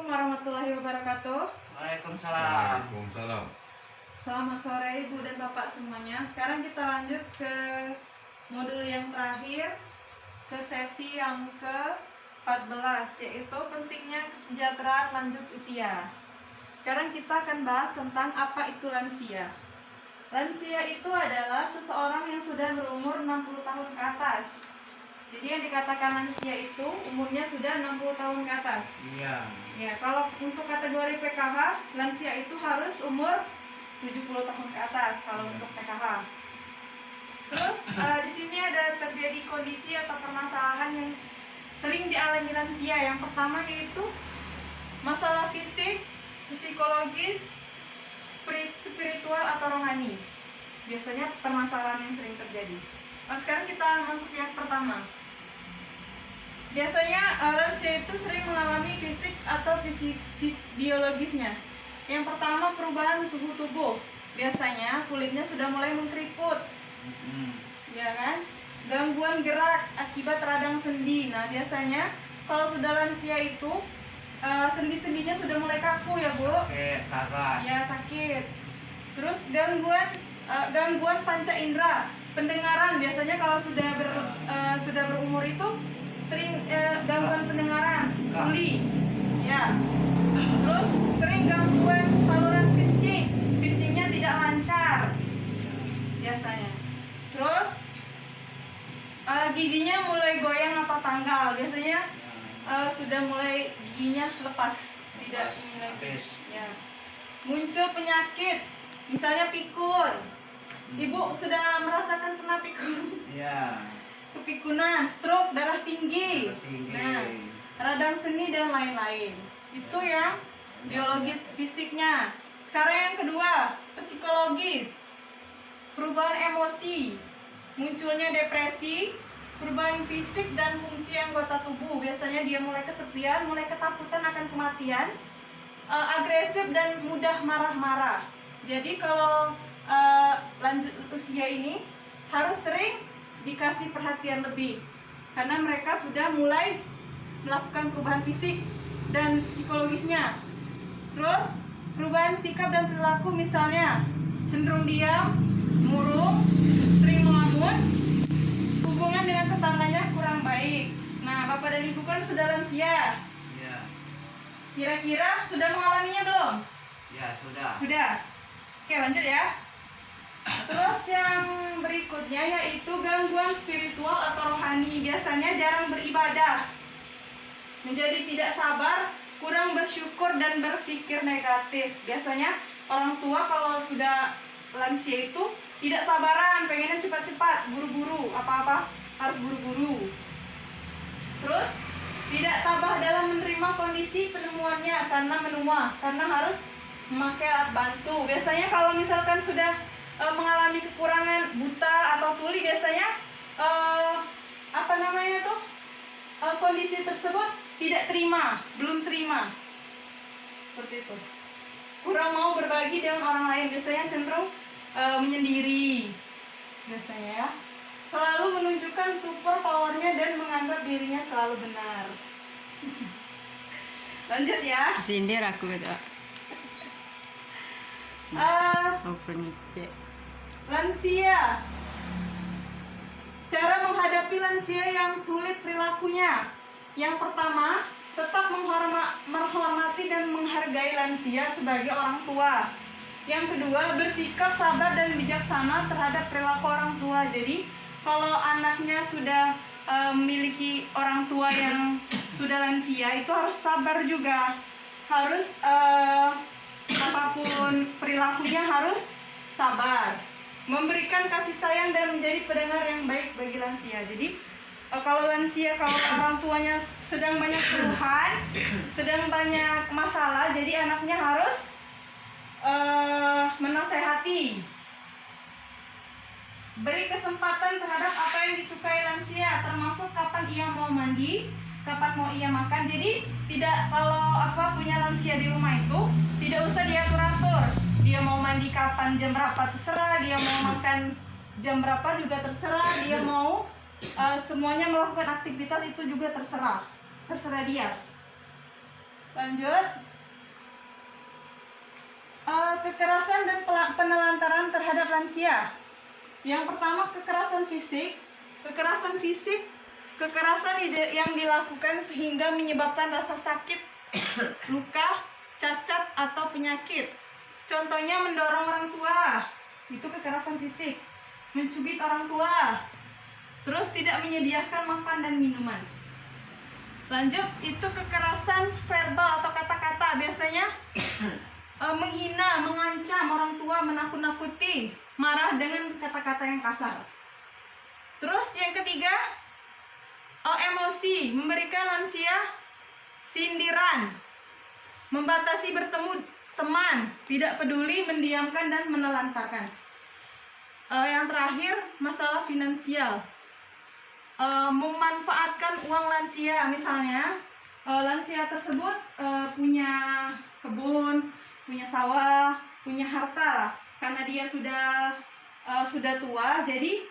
Assalamualaikum warahmatullahi wabarakatuh. Waalaikumsalam. Waalaikumsalam. Selamat sore Ibu dan Bapak semuanya. Sekarang kita lanjut ke modul yang terakhir, ke sesi yang ke-14, yaitu pentingnya kesejahteraan lanjut usia. Sekarang kita akan bahas tentang apa itu lansia. Lansia itu adalah seseorang yang sudah berumur 60 tahun ke atas. Jadi yang dikatakan lansia itu umurnya sudah 60 tahun ke atas. Iya. Ya, kalau untuk kategori PKH, lansia itu harus umur 70 tahun ke atas kalau untuk PKH. Terus di sini ada terjadi kondisi atau permasalahan yang sering dialami lansia. Yang pertama yaitu masalah fisik, psikologis, spiritual atau rohani. Biasanya permasalahan yang sering terjadi. Nah, sekarang kita masuk yang pertama. Biasanya lansia itu sering mengalami fisik atau biologisnya. Yang pertama perubahan suhu tubuh. Biasanya kulitnya sudah mulai mengkeriput, ya kan? Gangguan gerak akibat radang sendi. Nah biasanya kalau sudah lansia itu sendi-sendinya sudah mulai kaku ya Bu. Kakak. Ya sakit. Terus gangguan panca indera, pendengaran. Biasanya kalau sudah berumur itu sering gangguan pendengaran, tuli, ya. Terus sering gangguan saluran kencingnya tidak lancar, biasanya. Terus giginya mulai goyang atau tanggal, biasanya sudah mulai giginya lepas, tidak ini lagi. Ya. Muncul penyakit, misalnya pikun. Ibu sudah merasakan pernah pikun? Iya. Kepikunan, stroke, darah tinggi. Nah, radang sendi dan lain-lain. Itu yang biologis fisiknya. Sekarang yang kedua, psikologis. Perubahan emosi, munculnya depresi, perubahan fisik dan fungsi anggota tubuh. Biasanya dia mulai kesepian, mulai ketakutan akan kematian, agresif dan mudah marah-marah. Jadi kalau lanjut usia ini harus sering dikasih perhatian lebih, karena mereka sudah mulai melakukan perubahan fisik dan psikologisnya. Terus perubahan sikap dan perilaku, misalnya cenderung diam, murung, sering melamun, hubungan dengan tetangganya kurang baik. Nah Bapak dan Ibu kan sudah lansia. Iya. Kira-kira sudah mengalaminya belum? Ya sudah. Sudah. Oke lanjut ya. Terus yang berikutnya yaitu gangguan spiritual atau rohani. Biasanya jarang beribadah, menjadi tidak sabar, kurang bersyukur dan berpikir negatif. Biasanya orang tua kalau sudah lansia itu tidak sabaran, pengennya cepat-cepat, buru-buru, apa-apa harus buru-buru. Terus tidak tabah dalam menerima kondisi penemuannya karena menua, karena harus memakai alat bantu. Biasanya kalau misalkan sudah mengalami kekurangan, buta atau tuli, biasanya kondisi tersebut tidak terima, belum terima, seperti itu. Kurang mau berbagi dengan orang lain, biasanya cenderung menyendiri, biasanya ya. Selalu menunjukkan super powernya dan menganggap dirinya selalu benar. Lanjut ya. Sindir aku gitu. Lansia. Cara menghadapi lansia yang sulit perilakunya. Yang pertama, tetap menghormati dan menghargai lansia sebagai orang tua. Yang kedua, bersikap sabar dan bijaksana terhadap perilaku orang tua. Jadi, kalau anaknya sudah memiliki orang tua yang sudah lansia, itu harus sabar juga. Harus apapun perilakunya harus sabar, memberikan kasih sayang dan menjadi pendengar yang baik bagi lansia. Jadi kalau lansia, kalau orang tuanya sedang banyak keluhan, sedang banyak masalah, jadi anaknya harus menasehati, beri kesempatan terhadap apa yang disukai lansia, termasuk kapan ia mau mandi, kapan mau ia makan. Jadi tidak, kalau punya lansia di rumah itu tidak usah diatur-atur. Dia mau mandi kapan, jam berapa terserah, dia mau makan jam berapa juga terserah, dia mau semuanya melakukan aktivitas itu juga terserah dia. Lanjut. Kekerasan dan penelantaran terhadap lansia. Yang pertama, kekerasan fisik. Kekerasan yang dilakukan sehingga menyebabkan rasa sakit, luka, cacat, atau penyakit. Contohnya mendorong orang tua, itu kekerasan fisik. Mencubit orang tua, terus tidak menyediakan makan dan minuman. Lanjut, itu kekerasan verbal atau kata-kata, biasanya menghina, mengancam orang tua, menakut-nakuti, marah dengan kata-kata yang kasar. Terus yang ketiga, emosi, memberikan lansia sindiran, membatasi bertemu teman, tidak peduli, mendiamkan dan menelantarkan. Yang terakhir, masalah finansial, memanfaatkan uang lansia. Misalnya lansia tersebut punya kebun, punya sawah, punya harta lah. Karena dia sudah tua, jadi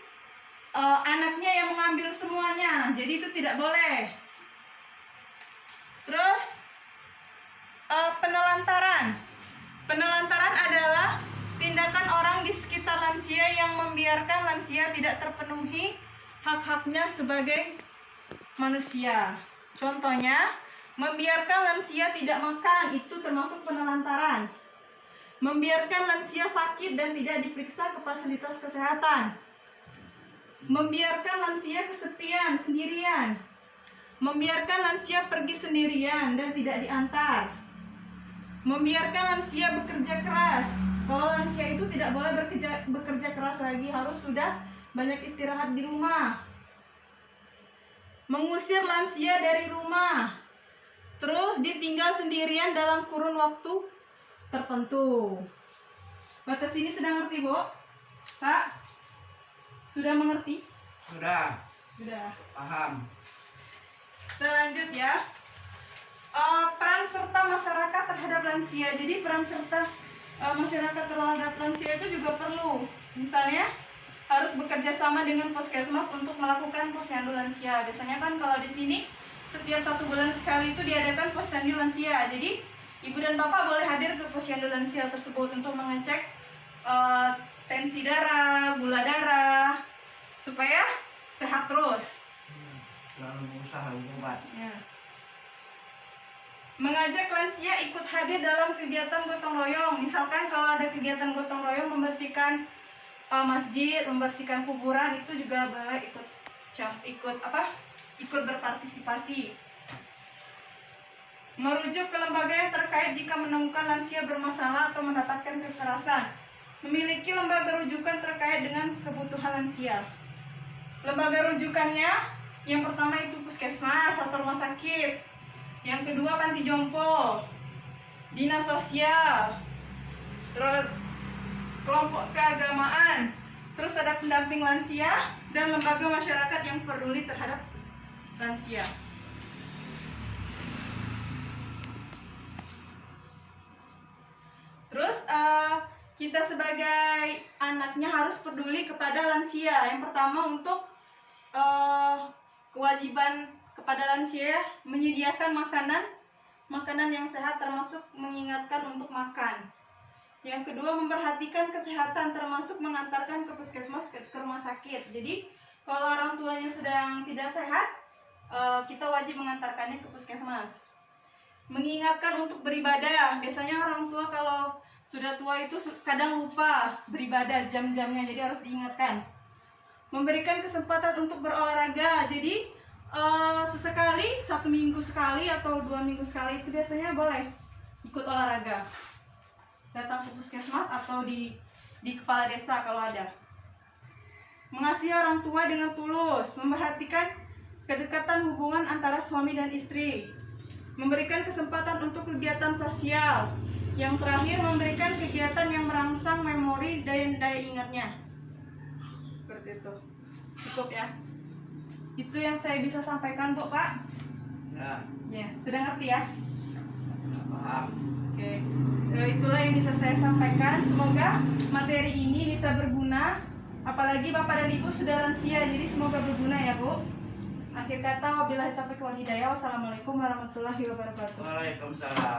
anaknya yang mengambil semuanya, jadi itu tidak boleh. Terus penelantaran adalah tindakan orang di sekitar lansia yang membiarkan lansia tidak terpenuhi hak-haknya sebagai manusia. Contohnya, membiarkan lansia tidak makan, itu termasuk penelantaran. Membiarkan lansia sakit dan tidak diperiksa ke fasilitas kesehatan. Membiarkan lansia kesepian, sendirian. Membiarkan lansia pergi sendirian dan tidak diantar. Membiarkan lansia bekerja keras. Kalau lansia itu tidak boleh bekerja keras lagi, harus sudah banyak istirahat di rumah. Mengusir lansia dari rumah. Terus ditinggal sendirian dalam kurun waktu tertentu. Batas ini sudah ngerti, Bu? Pak? Sudah mengerti? Sudah. Sudah. Paham. Kita lanjut ya. Peran serta masyarakat terhadap lansia. Jadi peran serta masyarakat terhadap lansia itu juga perlu. Misalnya harus bekerja sama dengan puskesmas untuk melakukan posyandu lansia. Biasanya kan kalau di sini setiap 1 bulan sekali itu diadakan posyandu lansia. Jadi ibu dan bapak boleh hadir ke posyandu lansia tersebut untuk mengecek tensi darah, gula darah, supaya sehat terus. Selalu berusaha obat. Ya. Mengajak lansia ikut hadir dalam kegiatan gotong royong. Misalkan kalau ada kegiatan gotong royong membersihkan masjid, membersihkan kuburan, itu juga boleh ikut berpartisipasi. Merujuk ke lembaga yang terkait jika menemukan lansia bermasalah atau mendapatkan kekerasan. Memiliki lembaga rujukan terkait dengan kebutuhan lansia. Lembaga rujukannya, yang pertama itu puskesmas atau rumah sakit. Yang kedua panti jompo, dinas sosial, terus kelompok keagamaan, terus ada pendamping lansia dan lembaga masyarakat yang peduli terhadap lansia. Terus kita sebagai anaknya harus peduli kepada lansia. Yang pertama untuk kewajiban kepada lansia menyediakan makanan yang sehat, termasuk mengingatkan untuk makan. Yang kedua, memperhatikan kesehatan, termasuk mengantarkan ke puskesmas, ke rumah sakit. Jadi kalau orang tuanya sedang tidak sehat, kita wajib mengantarkannya ke puskesmas. Mengingatkan untuk beribadah. Biasanya orang tua kalau sudah tua itu kadang lupa beribadah jam-jamnya, jadi harus diingatkan. Memberikan kesempatan untuk berolahraga. Jadi sesekali, 1 minggu sekali atau 2 minggu sekali itu biasanya boleh ikut olahraga. Datang ke puskesmas atau di kepala desa kalau ada. Mengasihi orang tua dengan tulus. Memperhatikan kedekatan hubungan antara suami dan istri. Memberikan kesempatan untuk kegiatan sosial. Yang terakhir, memberikan kegiatan yang merangsang memori dan daya ingatnya. Seperti itu. Cukup ya. Itu yang saya bisa sampaikan, Bu, Pak. Ya. Ya, sudah ngerti ya? Paham. Oke. Itulah yang bisa saya sampaikan. Semoga materi ini bisa berguna. Apalagi Bapak dan Ibu sudah lansia, jadi semoga berguna ya, Bu. Akhir kata, wabillahi taufiq wal hidayah. Wassalamualaikum warahmatullahi wabarakatuh. Waalaikumsalam.